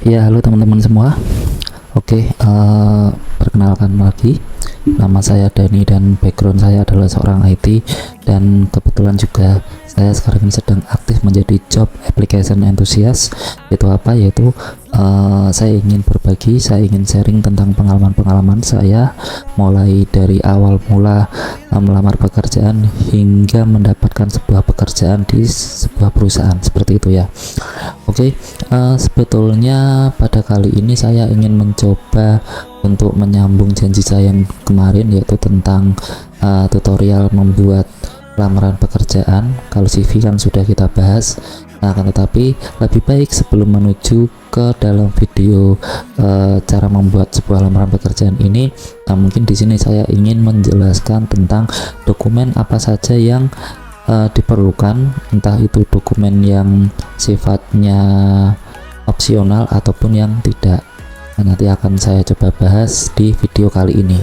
Ya, halo teman-teman semua. Oke, perkenalkan lagi. Nama saya Dani dan background saya adalah seorang IT, dan kebetulan juga saya sekarang ini sedang aktif menjadi job application enthusiast. Itu apa? Yaitu saya ingin berbagi, saya ingin sharing tentang pengalaman-pengalaman saya mulai dari awal mula melamar pekerjaan hingga mendapatkan sebuah pekerjaan di sebuah perusahaan, seperti itu ya. Oke, sebetulnya pada kali ini saya ingin mencoba untuk menyambung janji saya yang kemarin, yaitu tentang tutorial membuat lamaran pekerjaan. Kalau CV kan sudah kita bahas. Nah, akan tetapi lebih baik sebelum menuju ke dalam video cara membuat sebuah lamaran pekerjaan ini, mungkin di sini saya ingin menjelaskan tentang dokumen apa saja yang diperlukan, entah itu dokumen yang sifatnya opsional ataupun yang tidak. Nah, nanti akan saya coba bahas di video kali ini.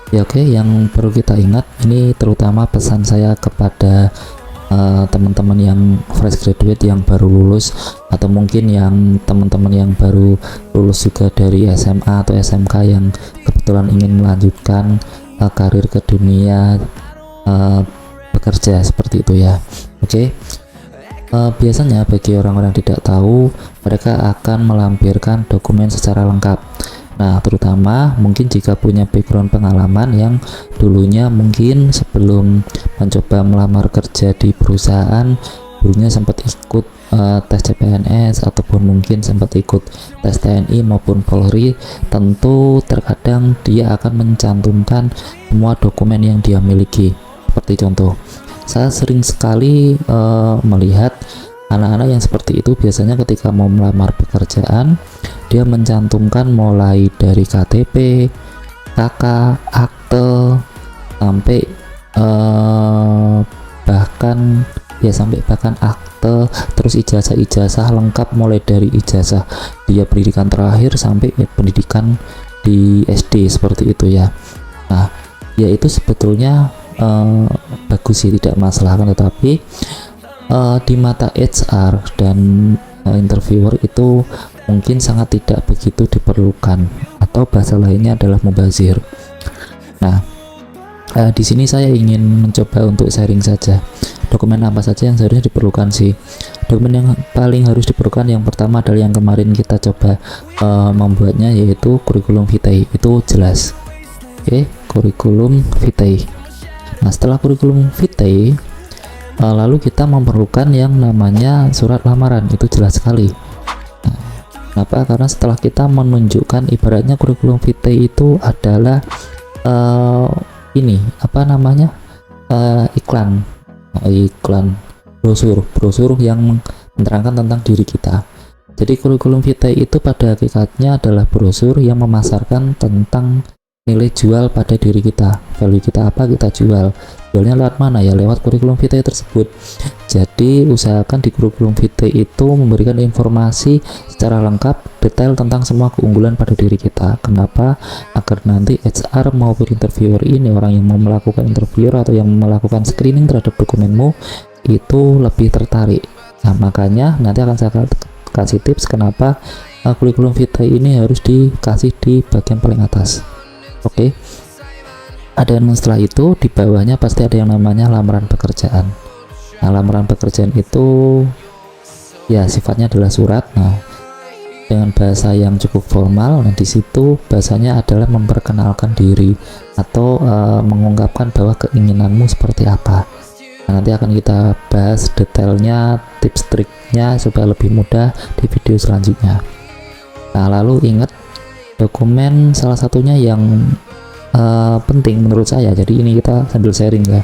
Ya, oke, yang perlu kita ingat ini terutama pesan saya kepada teman-teman yang fresh graduate, yang baru lulus, atau mungkin yang teman-teman yang baru lulus juga dari SMA atau SMK yang kebetulan ingin melanjutkan karir ke dunia bekerja, seperti itu ya. Oke. Biasanya bagi orang-orang yang tidak tahu, mereka akan melampirkan dokumen secara lengkap. Nah, terutama mungkin jika punya background pengalaman yang dulunya mungkin sebelum mencoba melamar kerja di perusahaan, dulunya sempat ikut tes CPNS ataupun mungkin sempat ikut tes TNI maupun Polri, tentu terkadang dia akan mencantumkan semua dokumen yang dia miliki. Seperti contoh, saya sering sekali melihat anak-anak yang seperti itu. Biasanya ketika mau melamar pekerjaan, dia mencantumkan mulai dari KTP, KK, akte, sampai bahkan akte, terus ijazah lengkap, mulai dari ijazah dia pendidikan terakhir sampai pendidikan di SD, seperti itu ya. Nah, ya itu sebetulnya bagus sih, tidak masalah, kan tetapi di mata HR dan interviewer itu mungkin sangat tidak begitu diperlukan, atau bahasa lainnya adalah mubazir. Nah, di sini saya ingin mencoba untuk sharing saja dokumen apa saja yang seharusnya diperlukan sih. Dokumen yang paling harus diperlukan yang pertama adalah yang kemarin kita coba membuatnya, yaitu kurikulum vitae. Itu jelas. Oke, kurikulum vitae. Nah, setelah kurikulum vitae, lalu kita memerlukan yang namanya surat lamaran. Itu jelas sekali. Nah, kenapa? Karena setelah kita menunjukkan, ibaratnya kurikulum vitae itu adalah iklan brosur yang menerangkan tentang diri kita. Jadi kurikulum vitae itu pada hakikatnya adalah brosur yang memasarkan tentang nilai jual pada diri kita, value kita apa, kita jualnya lewat mana ya, lewat kurikulum vitae tersebut. Jadi usahakan di kurikulum vitae itu memberikan informasi secara lengkap, detail tentang semua keunggulan pada diri kita. Kenapa? Agar nanti HR maupun interviewer ini, orang yang mau melakukan interview atau yang melakukan screening terhadap dokumenmu, itu lebih tertarik. Nah, makanya nanti akan saya kasih tips kenapa kurikulum vitae ini harus dikasih di bagian paling atas. Oke. Dan setelah itu di bawahnya pasti ada yang namanya lamaran pekerjaan. Nah, lamaran pekerjaan itu ya sifatnya adalah surat. Nah, dengan bahasa yang cukup formal. Nah, di situ bahasanya adalah memperkenalkan diri atau mengungkapkan bahwa keinginanmu seperti apa. Nah, nanti akan kita bahas detailnya, tips triknya supaya lebih mudah di video selanjutnya. Nah, lalu ingat dokumen salah satunya yang penting menurut saya, jadi ini kita sambil sharing ya.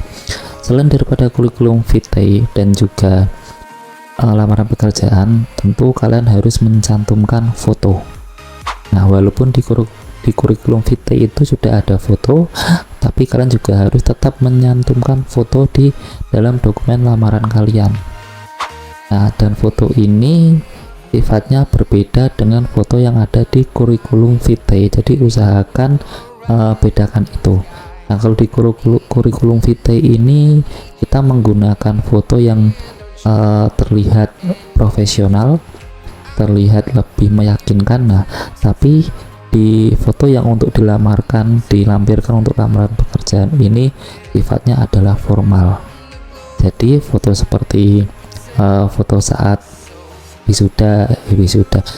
Selain daripada kurikulum vitae dan juga lamaran pekerjaan, tentu kalian harus mencantumkan foto. Nah, walaupun di kurikulum vitae itu sudah ada foto, tapi kalian juga harus tetap menyantumkan foto di dalam dokumen lamaran kalian. Nah, dan foto ini sifatnya berbeda dengan foto yang ada di kurikulum vitae, jadi usahakan bedakan itu. Nah, kalau di kurikulum vitae ini kita menggunakan foto yang terlihat profesional, terlihat lebih meyakinkan. Nah, tapi di foto yang untuk dilampirkan untuk lamaran pekerjaan ini sifatnya adalah formal. Jadi foto seperti foto saat wisuda,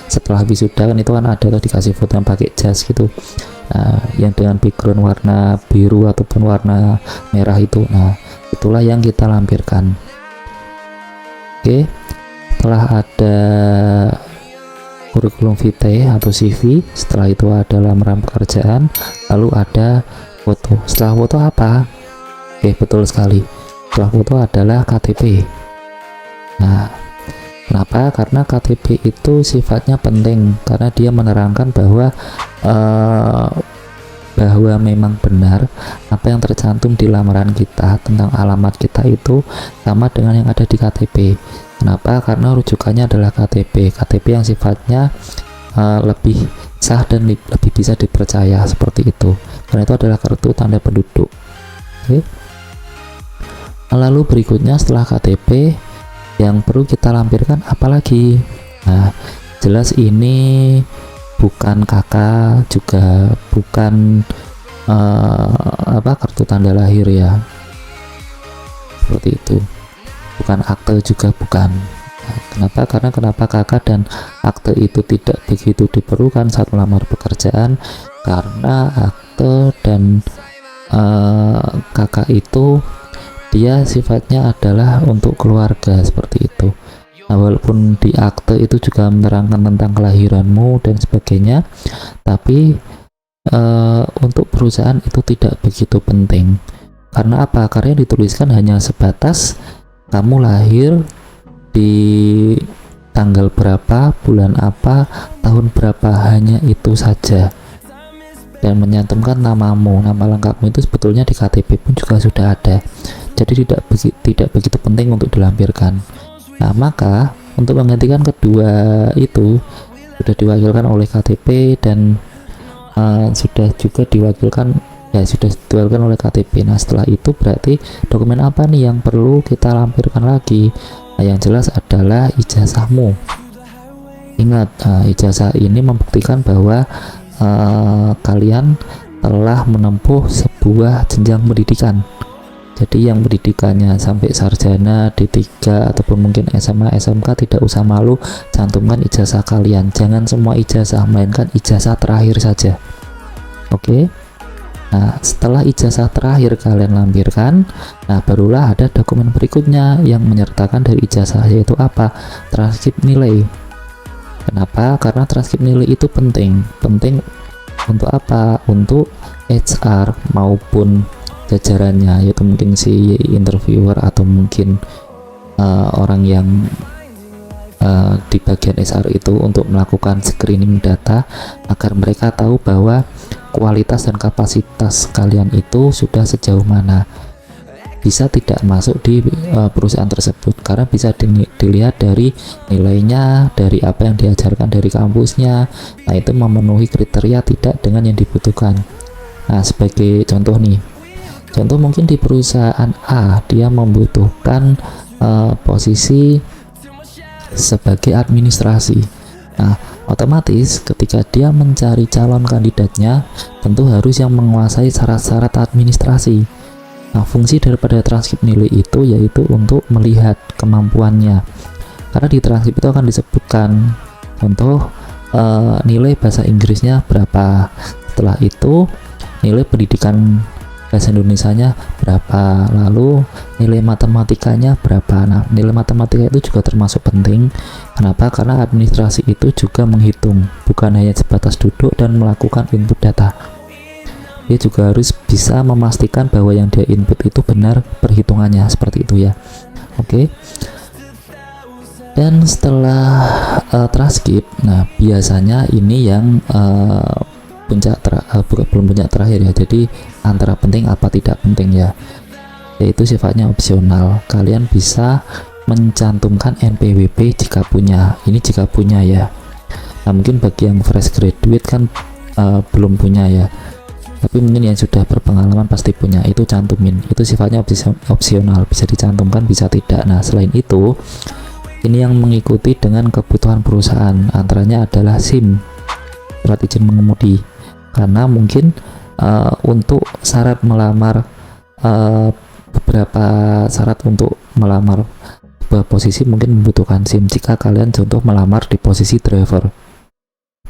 setelah wisuda kan itu kan ada tuh dikasih foto yang pakai jas gitu. Nah, yang dengan background warna biru ataupun warna merah itu, nah itulah yang kita lampirkan. Oke, setelah ada kurikulum vitae atau CV, setelah itu ada lamaran pekerjaan, lalu ada foto. Setelah foto apa? Oke, betul sekali. Setelah foto adalah KTP. Nah, kenapa? Karena KTP itu sifatnya penting karena dia menerangkan bahwa memang benar apa yang tercantum di lamaran kita tentang alamat kita itu sama dengan yang ada di KTP. Kenapa? Karena rujukannya adalah KTP yang sifatnya lebih sah dan lebih bisa dipercaya, seperti itu. Karena itu adalah kartu tanda penduduk. Oke. Lalu berikutnya setelah KTP yang perlu kita lampirkan apalagi? Nah, jelas ini bukan KK, juga bukan kartu tanda lahir ya, seperti itu. Bukan akte juga bukan. Nah, kenapa KK dan akte itu tidak begitu diperlukan saat melamar pekerjaan? Karena akte dan KK itu dia sifatnya adalah untuk keluarga, seperti itu. Nah, walaupun di akte itu juga menerangkan tentang kelahiranmu dan sebagainya, tapi untuk perusahaan itu tidak begitu penting. Karena apa? Karena yang dituliskan hanya sebatas kamu lahir di tanggal berapa, bulan apa, tahun berapa, hanya itu saja. Dan menyantumkan namamu, nama lengkapmu itu sebetulnya di KTP pun juga sudah ada. Jadi tidak begitu penting untuk dilampirkan. Nah, maka untuk menggantikan kedua itu sudah diwakilkan oleh KTP dan sudah diwakilkan oleh KTP. Nah, setelah itu berarti dokumen apa nih yang perlu kita lampirkan lagi? Nah, yang jelas adalah ijazahmu. Ingat, ijazah ini membuktikan bahwa kalian telah menempuh sebuah jenjang pendidikan. Jadi yang pendidikannya sampai sarjana, D3 ataupun mungkin SMA, SMK, tidak usah malu cantumkan ijazah kalian. Jangan semua ijazah, melainkan ijazah terakhir saja. Oke. Nah, setelah ijazah terakhir kalian lampirkan, nah barulah ada dokumen berikutnya yang menyertakan dari ijazah, yaitu apa? Transkrip nilai. Kenapa? Karena transkrip nilai itu penting untuk apa? Untuk HR maupun jajarannya, yaitu mungkin si interviewer atau mungkin orang yang di bagian HR itu untuk melakukan screening data agar mereka tahu bahwa kualitas dan kapasitas kalian itu sudah sejauh mana, bisa tidak masuk di perusahaan tersebut. Karena bisa dilihat dari nilainya, dari apa yang diajarkan dari kampusnya. Nah, itu memenuhi kriteria tidak dengan yang dibutuhkan. Nah, sebagai contoh nih, contoh mungkin di perusahaan A dia membutuhkan posisi sebagai administrasi. Nah, otomatis ketika dia mencari calon kandidatnya tentu harus yang menguasai syarat-syarat administrasi. Nah, fungsi daripada transkrip nilai itu yaitu untuk melihat kemampuannya. Karena di transkrip itu akan disebutkan contoh nilai bahasa Inggrisnya berapa, setelah itu nilai pendidikan bahasa Indonesianya berapa, lalu nilai matematikanya berapa. Nah, nilai matematika itu juga termasuk penting. Kenapa? Karena administrasi itu juga menghitung, bukan hanya sebatas duduk dan melakukan input data. Dia juga harus bisa memastikan bahwa yang dia input itu benar perhitungannya, seperti itu ya. Oke. Dan setelah transkrip, nah biasanya ini yang belum puncak terakhir ya, jadi antara penting apa tidak penting ya, yaitu sifatnya opsional. Kalian bisa mencantumkan NPWP jika punya, ini jika punya ya. Nah, mungkin bagi yang fresh graduate kan belum punya ya, tapi mungkin yang sudah berpengalaman pasti punya, itu cantumin. Itu sifatnya opsional, bisa dicantumkan bisa tidak. Nah selain itu, ini yang mengikuti dengan kebutuhan perusahaan, antaranya adalah SIM, surat izin mengemudi, karena mungkin untuk syarat melamar, beberapa syarat untuk melamar sebuah posisi mungkin membutuhkan SIM. Jika kalian contoh melamar di posisi driver,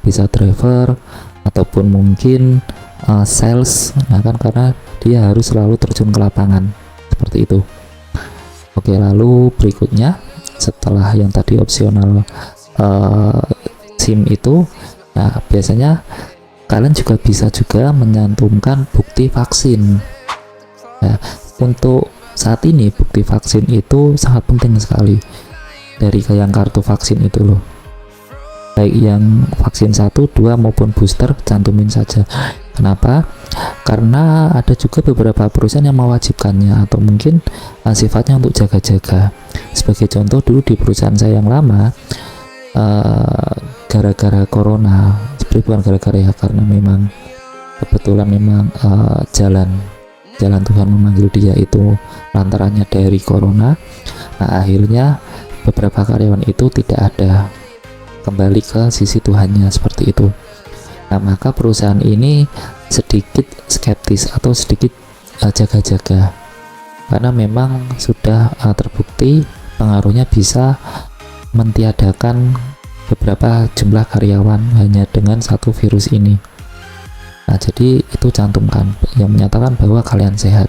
bisa driver ataupun mungkin sales, nah kan, karena dia harus selalu terjun ke lapangan seperti itu. Oke, lalu berikutnya setelah yang tadi opsional SIM itu, nah biasanya kalian juga bisa juga menyantumkan bukti vaksin. Nah, untuk saat ini bukti vaksin itu sangat penting sekali, dari yang kartu vaksin itu loh, baik yang vaksin 1, 2 maupun booster, cantumin saja. Kenapa? Karena ada juga beberapa perusahaan yang mewajibkannya, atau mungkin sifatnya untuk jaga-jaga. Sebagai contoh, dulu di perusahaan saya yang lama, gara-gara corona, sebenarnya bukan gara-gara ya, karena memang kebetulan memang jalan Tuhan memanggil dia itu lantarannya dari corona. Nah akhirnya beberapa karyawan itu tidak ada, kembali ke sisi Tuhannya seperti itu. Nah maka perusahaan ini sedikit skeptis atau sedikit jaga-jaga, karena memang sudah terbukti pengaruhnya bisa mentiadakan beberapa jumlah karyawan hanya dengan satu virus ini. Nah jadi itu cantumkan yang menyatakan bahwa kalian sehat.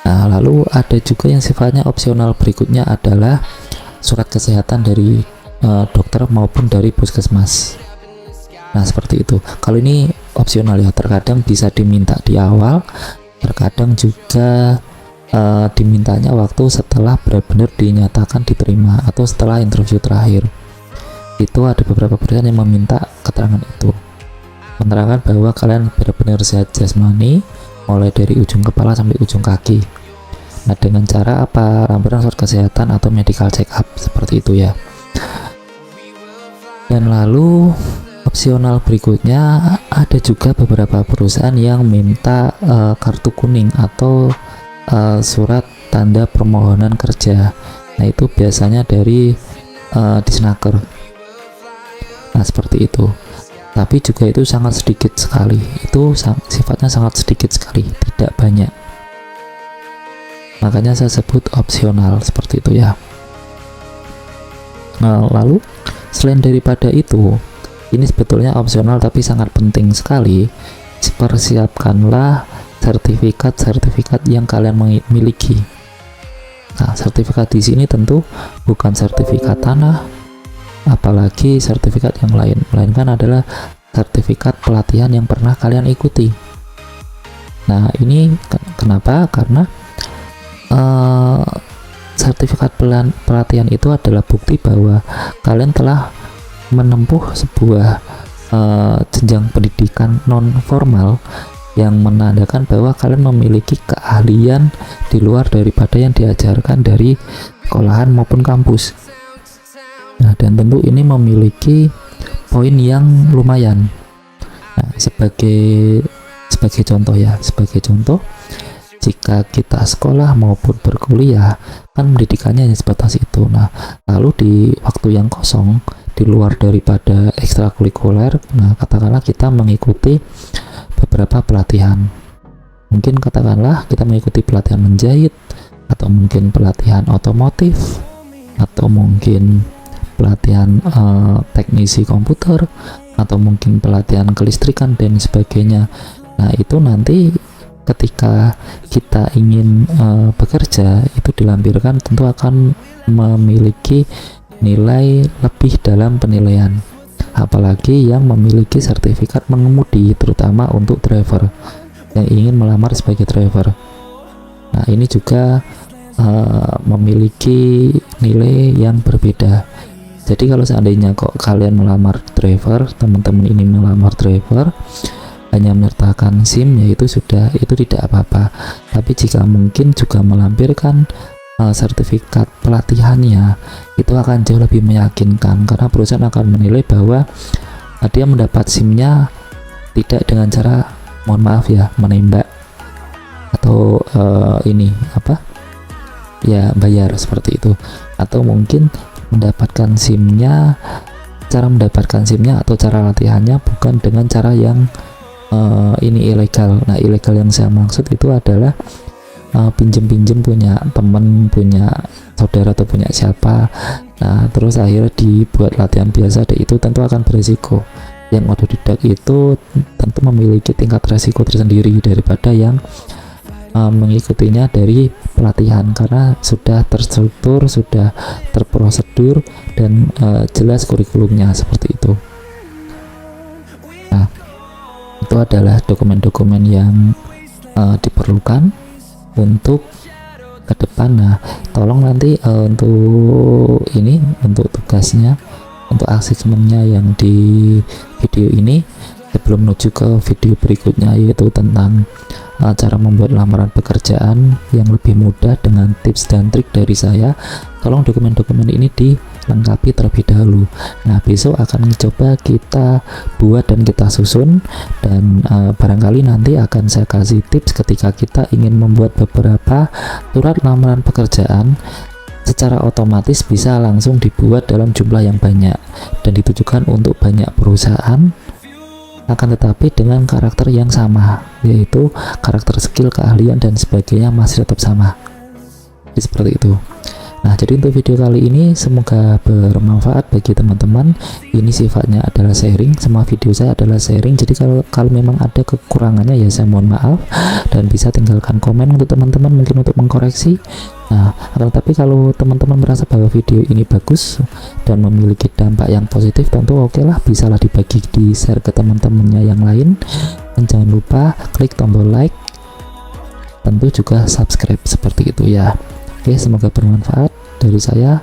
Nah lalu ada juga yang sifatnya opsional, berikutnya adalah surat kesehatan dari dokter maupun dari puskesmas. Nah seperti itu. Kalau ini opsional ya, terkadang bisa diminta di awal, terkadang juga dimintanya waktu setelah benar-benar dinyatakan diterima atau setelah interview terakhir. Itu ada beberapa perusahaan yang meminta keterangan itu, menerangkan bahwa kalian benar-benar sehat jasmani mulai dari ujung kepala sampai ujung kaki. Nah dengan cara apa? Laporan surat kesehatan atau medical check up seperti itu ya. Dan lalu opsional berikutnya, ada juga beberapa perusahaan yang minta kartu kuning atau surat tanda permohonan kerja. Nah itu biasanya dari Disnaker. Nah seperti itu. Tapi juga itu sangat sedikit sekali. Itu sifatnya sangat sedikit sekali, tidak banyak. Makanya saya sebut opsional seperti itu ya. Nah lalu selain daripada itu, ini sebetulnya opsional tapi sangat penting sekali. Persiapkanlah sertifikat-sertifikat yang kalian miliki. Nah, sertifikat di sini tentu bukan sertifikat tanah, apalagi sertifikat yang lain, melainkan adalah sertifikat pelatihan yang pernah kalian ikuti. Nah, ini kenapa? Karena sertifikat pelatihan itu adalah bukti bahwa kalian telah menempuh sebuah jenjang pendidikan non formal yang menandakan bahwa kalian memiliki keahlian di luar daripada yang diajarkan dari sekolahan maupun kampus. Nah, dan tentu ini memiliki poin yang lumayan. Nah, sebagai contoh ya, sebagai contoh, jika kita sekolah maupun berkuliah kan pendidikannya hanya sebatas itu. Nah, lalu di waktu yang kosong di luar daripada ekstrakurikuler, nah katakanlah kita mengikuti beberapa pelatihan. Mungkin katakanlah kita mengikuti pelatihan menjahit, atau mungkin pelatihan otomotif, atau mungkin pelatihan teknisi komputer, atau mungkin pelatihan kelistrikan dan sebagainya. Nah itu nanti ketika kita ingin bekerja, itu dilampirkan tentu akan memiliki nilai lebih dalam penilaian, apalagi yang memiliki sertifikat mengemudi, terutama untuk driver yang ingin melamar sebagai driver. Nah ini juga memiliki nilai yang berbeda. Jadi kalau seandainya kok kalian melamar driver, teman-teman ini melamar driver hanya menyertakan SIM, yaitu sudah, itu tidak apa-apa. Tapi jika mungkin juga melampirkan sertifikat pelatihannya, itu akan jauh lebih meyakinkan, karena perusahaan akan menilai bahwa dia mendapat SIM-nya tidak dengan cara mohon maaf ya, menembak atau ini apa ya, bayar seperti itu. Atau mungkin mendapatkan SIM-nya, cara mendapatkan SIM-nya atau cara latihannya bukan dengan cara yang ini ilegal. Nah, ilegal yang saya maksud itu adalah pinjem-pinjem punya temen, punya saudara atau punya siapa, nah terus akhirnya dibuat latihan biasa, dan itu tentu akan beresiko. Yang otodidak itu tentu memiliki tingkat resiko tersendiri daripada yang mengikutinya dari pelatihan, karena sudah terstruktur, sudah terprosedur, dan jelas kurikulumnya seperti itu. Nah, itu adalah dokumen-dokumen yang diperlukan untuk ke depan. Nah, tolong nanti untuk ini, untuk tugasnya, untuk asesmennya yang di video ini, sebelum menuju ke video berikutnya, yaitu tentang cara membuat lamaran pekerjaan yang lebih mudah dengan tips dan trik dari saya, tolong dokumen-dokumen ini dilengkapi terlebih dahulu. Nah, besok akan mencoba kita buat dan kita susun, dan barangkali nanti akan saya kasih tips ketika kita ingin membuat beberapa surat lamaran pekerjaan secara otomatis bisa langsung dibuat dalam jumlah yang banyak dan ditujukan untuk banyak perusahaan, akan tetapi dengan karakter yang sama, yaitu karakter, skill, keahlian dan sebagainya masih tetap sama. Jadi seperti itu. Nah, jadi untuk video kali ini semoga bermanfaat bagi teman-teman. Ini sifatnya adalah sharing, semua video saya adalah sharing. Jadi kalau memang ada kekurangannya ya saya mohon maaf, dan bisa tinggalkan komen untuk teman-teman mungkin untuk mengkoreksi. Nah, tapi kalau teman-teman merasa bahwa video ini bagus dan memiliki dampak yang positif, tentu oke lah, bisalah dibagi, di share ke teman-temannya yang lain. Dan jangan lupa klik tombol like, tentu juga subscribe seperti itu ya. Oke, semoga bermanfaat. Dari saya,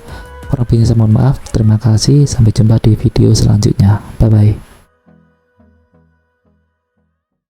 kurang lebihnya saya mohon maaf. Terima kasih, sampai jumpa di video selanjutnya. Bye bye.